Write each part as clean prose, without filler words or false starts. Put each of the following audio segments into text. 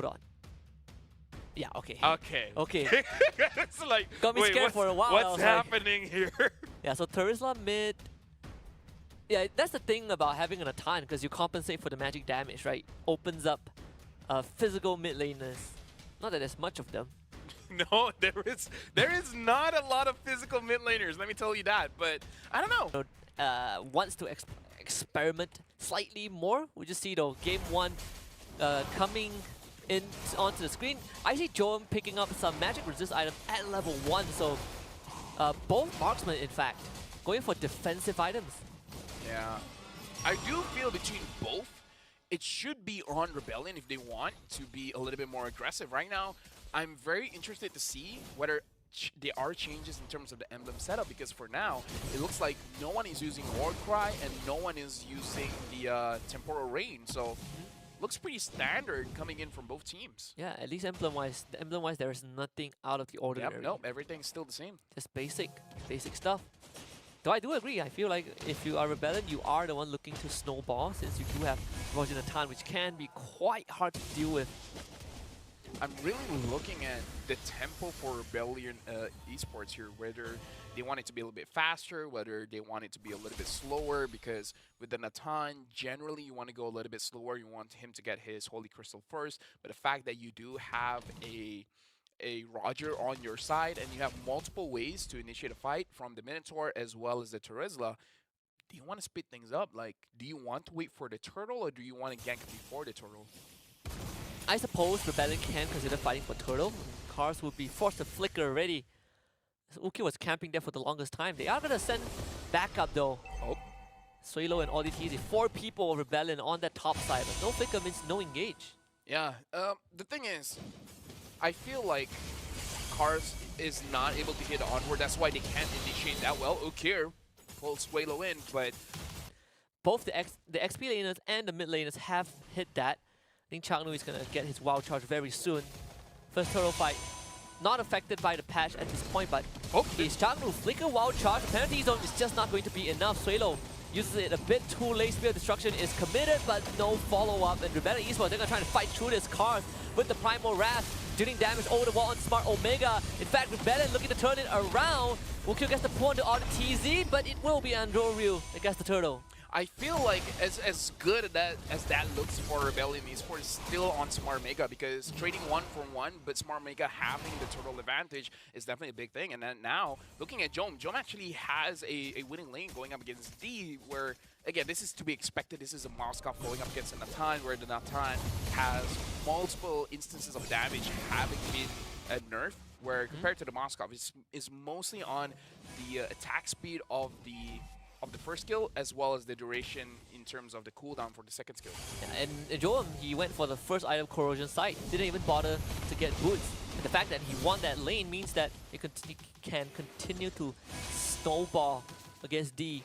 Hold on. Yeah, okay. Okay. Okay. It's like, Got me wait, scared for a while. I What's was like- happening here? Yeah, so Terizla mid. Yeah, that's the thing about having an Atan, because you compensate for the magic damage, right? Opens up physical mid laners. Not that there's much of them. No, there is not a lot of physical mid laners. Let me tell you that. But I don't know. Wants to experiment slightly more. We just see though game 1 coming in onto the screen. I see Joam picking up some magic resist items at level 1. So both marksmen, in fact, going for defensive items. Yeah, I do feel between both, it should be on Rebellion if they want to be a little bit more aggressive. Right now, I'm very interested to see whether there are changes in terms of the emblem setup, because for now, it looks like no one is using Warcry and no one is using the Temporal Rain. So, looks pretty standard coming in from both teams. Yeah, at least emblem-wise, there is nothing out of the ordinary. Yep, nope, everything's still the same. Just basic stuff. Though I do agree, I feel like if you are Rebellion, you are the one looking to snowball, since you do have Roger Natan, which can be quite hard to deal with. I'm really looking at the tempo for Rebellion Esports here, whether they want it to be a little bit faster, whether they want it to be a little bit slower, because with the Natan, generally you want to go a little bit slower, you want him to get his Holy Crystal first, but the fact that you do have a Roger on your side and you have multiple ways to initiate a fight from the Minotaur as well as the Terizla, do you want to speed things up? Like, do you want to wait for the turtle or do you want to gank before the turtle? I suppose Rebellion can consider fighting for turtle. Cars would be forced to flicker already. So Uki was camping there for the longest time. They are going to send backup though. Oh. Suelo and ODT, the 4 people of Rebellion on that top side, but no flicker means no engage. Yeah, the thing is, I feel like Cars is not able to hit onward. That's why they can't initiate that well. Ukir pulls Suelo in, but both the XP laners and the mid laners have hit that. I think Changnu is going to get his wild charge very soon. First turtle fight, not affected by the patch at this point, but is Changnu flicker wild charge? The penalty zone is just not going to be enough. Suelo uses it a bit too late. Spear of Destruction is committed, but no follow-up. And Rebellion Esports, they're going to try to fight through this Cars with the Primal Wrath, dealing damage over the wall on Smart Omega. In fact, Rebellion looking to turn it around. Wukio gets the pull on TZ, but it will be Andoryu that gets the turtle. I feel like as good as that looks for Rebellion Esports, still on Smart Mega, because trading 1-for-1, but Smart Mega having the turtle advantage is definitely a big thing. And then now, looking at Joam actually has a winning lane going up against D, where, again, this is to be expected. This is a Moskov going up against a Natan, where the Natan has multiple instances of damage having been nerfed, where compared to the Moskov, is mostly on the attack speed of the first skill, as well as the duration in terms of the cooldown for the second skill. Yeah, and Joam, he went for the first item, Corrosion Sight, didn't even bother to get boots. And the fact that he won that lane means that he can continue to snowball against D.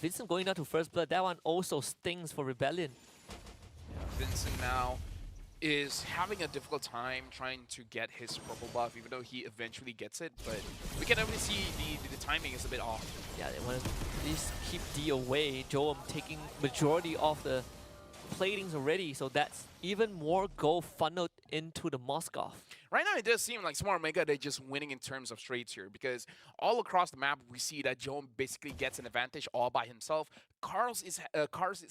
Vincent going down to first blood, that one also stings for Rebellion. Yeah, Vincent now is having a difficult time trying to get his purple buff, even though he eventually gets it, but we can definitely see the timing is a bit off. Yeah, they want to at least keep D away. Joam taking majority of the platings already, so that's even more gold funneled into the Moskov. Right now, it does seem like Smart Mega, they're just winning in terms of trades here, because all across the map, we see that Joam basically gets an advantage all by himself. Cars is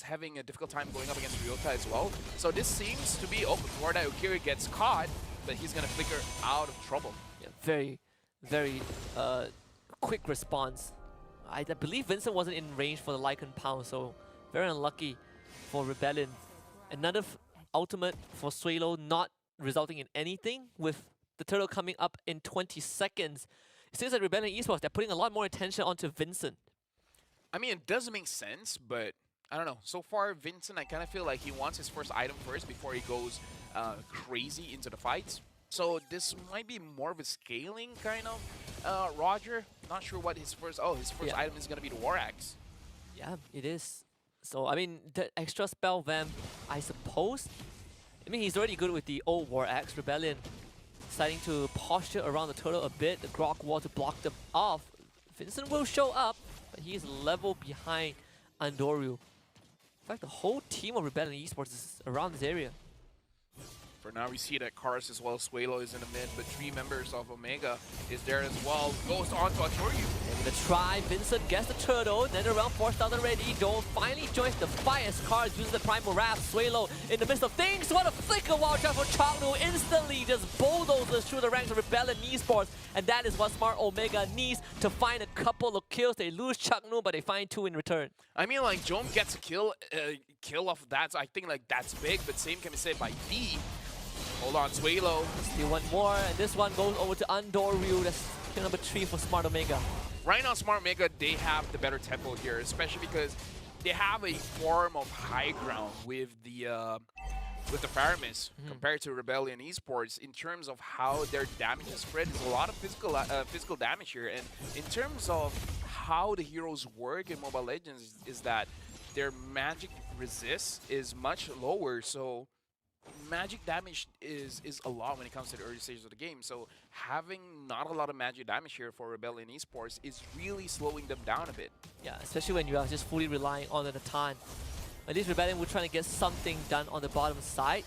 having a difficult time going up against Ryota as well. So this seems to be, before that Ukiri gets caught, but he's going to flicker out of trouble. Yeah, very quick response. I believe Vincent wasn't in range for the Lycan Pound, so very unlucky for Rebellion. Another ultimate for Suelo, not resulting in anything, with the turtle coming up in 20 seconds. It seems like Rebellion Esports, they're putting a lot more attention onto Vincent. I mean, it does make sense, but I don't know. So far, Vincent, I kind of feel like he wants his first item first before he goes crazy into the fights. So this might be more of a scaling kind of Roger. Not sure what his first item is going to be, the War Axe. Yeah, it is. So, I mean, the extra spell vamp, I suppose. I mean, he's already good with the old War Axe. Rebellion deciding to posture around the turtle a bit, the Grok wall to block them off. Vincent will show up, but he is level behind Andoryu. In fact, the whole team of Rebellion Esports is around this area. For now, we see that Cars as well, Suelo is in the mid, but 3 members of Omega is there as well. Goes on to Atoryu. They're gonna try. Vincent gets the turtle. Then around forced out already. Dome finally joins the fight as Cars uses the primal wrap. Suelo in the midst of things. What a flicker wild shot from Chaknu. Instantly just bulldozes through the ranks of Rebellion Esports. And that is what Smart Omega needs to find a couple of kills. They lose Chaknu, but they find 2 in return. I mean, like, Jome gets a kill off of that, so I think, like, that's big, but same can be said by D. Hold on, Suelo. Still one more, and this one goes over to Andoryu. That's kill number 3 for Smart Omega. Right now, Smart Omega, they have the better tempo here, especially because they have a form of high ground with the Faramis compared to Rebellion Esports in terms of how their damage is spread. There's a lot of physical damage here, and in terms of how the heroes work in Mobile Legends is that their magic resist is much lower, so magic damage is a lot when it comes to the early stages of the game. So having not a lot of magic damage here for Rebellion Esports is really slowing them down a bit. Yeah, especially when you are just fully relying on the Natan. At least Rebellion will try to get something done on the bottom side.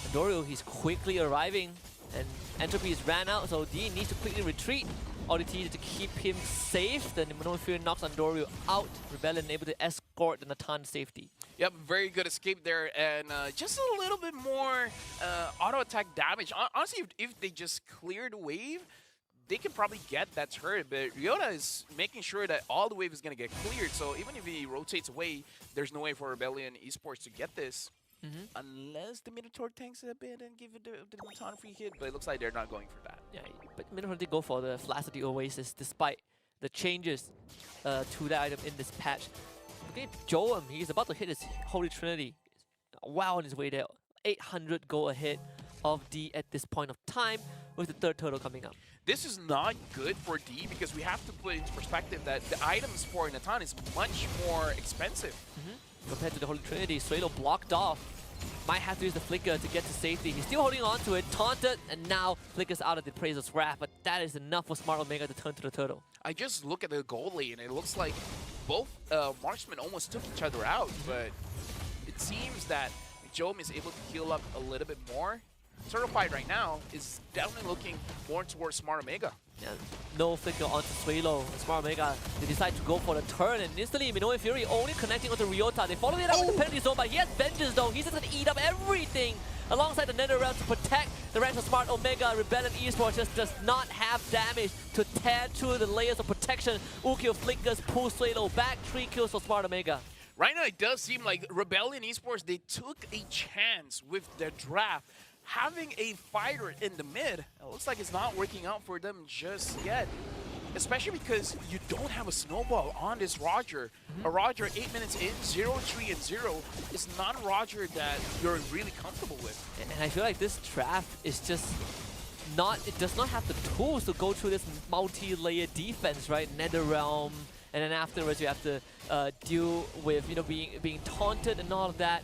Andoryu, he's quickly arriving, and Entropy is ran out, so D needs to quickly retreat. ODT to keep him safe. Then No Fear knocks Andoryu out. Rebellion able to escort the Natan to safety. Yep, very good escape there, and just a little bit more auto attack damage. Honestly, if they just clear the wave, they can probably get that turret, but Ryota is making sure that all the wave is going to get cleared, so even if he rotates away, there's no way for Rebellion Esports to get this. Unless the Minotaur tanks a bit and give it the Natan free hit, but it looks like they're not going for that. Yeah, but Minotaur did go for the Flash of the Oasis despite the changes to that item in this patch. Okay, Joem, he's about to hit his Holy Trinity. Wow, on his way there. 800 gold ahead of D at this point of time with the third turtle coming up. This is not good for D because we have to put into perspective that the items for Natan is much more expensive. Compared to the Holy Trinity, Suelo blocked off. Might have to use the Flicker to get to safety. He's still holding on to it, taunted, and now Flicker's out of the Praiser's Wrath, but that is enough for Smart Omega to turn to the turtle. I just look at the gold lane and it looks like both marksmen almost took each other out, but it seems that Jome is able to heal up a little bit more. Turtle fight right now is definitely looking more towards Smart Omega. Yeah, no Flicker onto Suelo. Smart Omega, they decide to go for the turn, and instantly Minoan Fury only connecting onto Ryota. They follow it up with the penalty zone, but he has Vengeance though. He's just gonna eat up everything alongside the Nether Realm to protect the ranks of Smart Omega. Rebellion Esports just does not have damage to tear through the layers of protection. Ukyo Flickers pull Suelo back, 3 kills for Smart Omega. Right now it does seem like Rebellion Esports, they took a chance with their draft. Having a fighter in the mid, it looks like it's not working out for them just yet. Especially because you don't have a snowball on this Roger. A Roger 8 minutes in, 0-3 and 0 is not a Roger that you're really comfortable with. And I feel like this draft is just not, it does not have the tools to go through this multi-layer defense, right? Netherrealm, and then afterwards you have to deal with, you know, being taunted and all of that.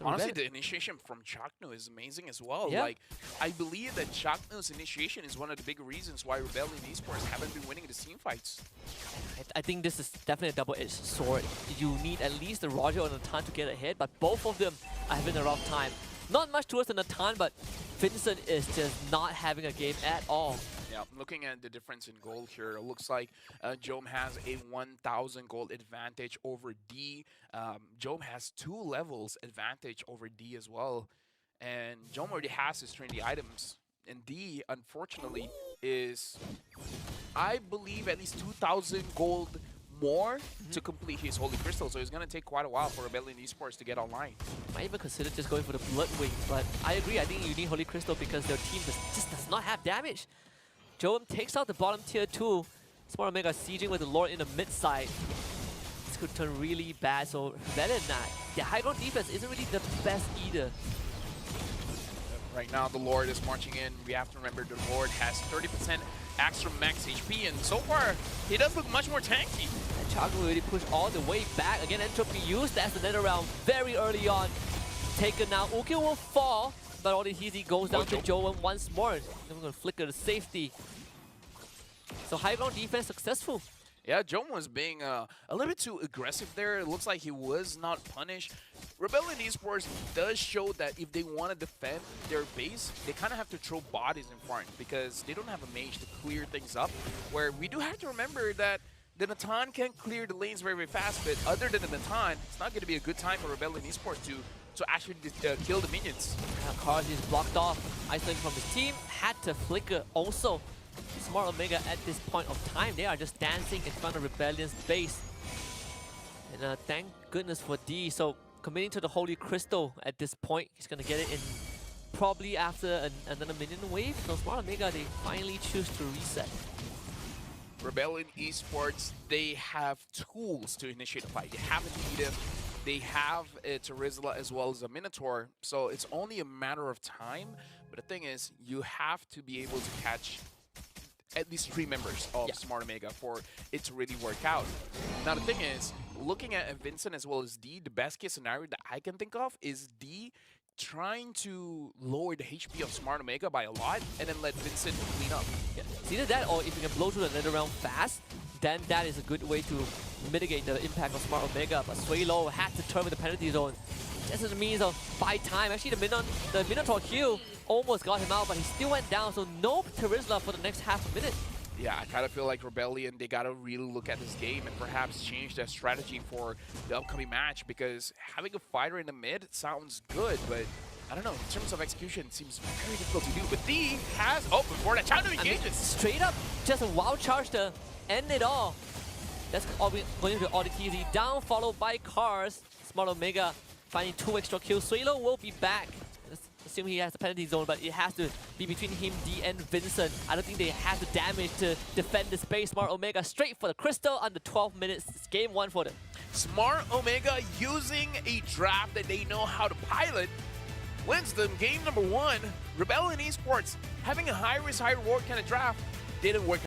So honestly, the initiation from Chaknu is amazing as well. Yeah. Like, I believe that Chaknu's initiation is one of the big reasons why Rebellion Esports haven't been winning the team fights. I think this is definitely a double-edged sword. You need at least the Roger or Natan to get ahead, but both of them are having a rough time. Not much towards the Natan, but Vincent is just not having a game at all. Yeah, looking at the difference in gold here, it looks like Jome has a 1,000 gold advantage over D. Jome has 2 levels advantage over D as well. And Jome already has his Trinity items. And D, unfortunately, is, I believe, at least 2,000 gold more to complete his Holy Crystal. So it's going to take quite a while for Rebellion Esports to get online. Might even consider just going for the Blood Wing, but I agree. I think you need Holy Crystal because their team just does not have damage. Joem takes out the bottom tier 2. Smart Omega sieging with the Lord in the mid side. This could turn really bad, so better than that. Their high ground defense isn't really the best either. Right now, the Lord is marching in. We have to remember the Lord has 30% extra max HP, and so far, he does look much more tanky. And Chaknu really pushed all the way back. Again, Entropy used as the Nether Realm very early on. Taken now. Ukyo will fall, but all the easy goes down to Joem once more. Then we're going to flicker to safety. So high ground defense successful. Yeah, Joan was being a little bit too aggressive there. It looks like he was not punished. Rebellion Esports does show that if they want to defend their base, they kind of have to throw bodies in front because they don't have a mage to clear things up. Where we do have to remember that the Natan can clear the lanes very, very fast, but other than the Natan, it's not going to be a good time for Rebellion Esports to actually kill the minions. Cars is blocked off, isolated from his team, had to flicker also. Smart Omega at this point of time, they are just dancing in front of Rebellion's base. And thank goodness for D. So committing to the Holy Crystal at this point. He's going to get it in probably after another minion wave. So Smart Omega, they finally choose to reset. Rebellion Esports, they have tools to initiate a fight. They have a Nita, they have a Terizla as well as a Minotaur. So it's only a matter of time. But the thing is, you have to be able to catch at least 3 members of Smart Omega for it to really work out. Now the thing is, looking at Vincent as well as D, the best case scenario that I can think of is D trying to lower the HP of Smart Omega by a lot and then let Vincent clean up. Yeah. It's either that or if you can blow through the nether realm fast, then that is a good way to mitigate the impact of Smart Omega. But Suelo had to turn with the penalty zone. Just as a means of buy time. Actually, the Minotaur kill almost got him out, but he still went down. So no Terizla for the next half a minute. Yeah, I kind of feel like Rebellion, they got to really look at this game and perhaps change their strategy for the upcoming match because having a fighter in the mid sounds good, but I don't know, in terms of execution, it seems very difficult to do. But D has, before that Chano engages. Straight up, just a wild charge to end it all. That's going to ODTZ down, followed by Cars. Smart Omega finding 2 extra kills. Suelo will be back. Assume he has the penalty zone, but it has to be between him, D, and Vincent. I don't think they have the damage to defend the space. Smart Omega straight for the crystal under 12 minutes. It's game 1 for them. Smart Omega using a draft that they know how to pilot wins them game number 1. Rebellion Esports having a high risk, high reward kind of draft didn't work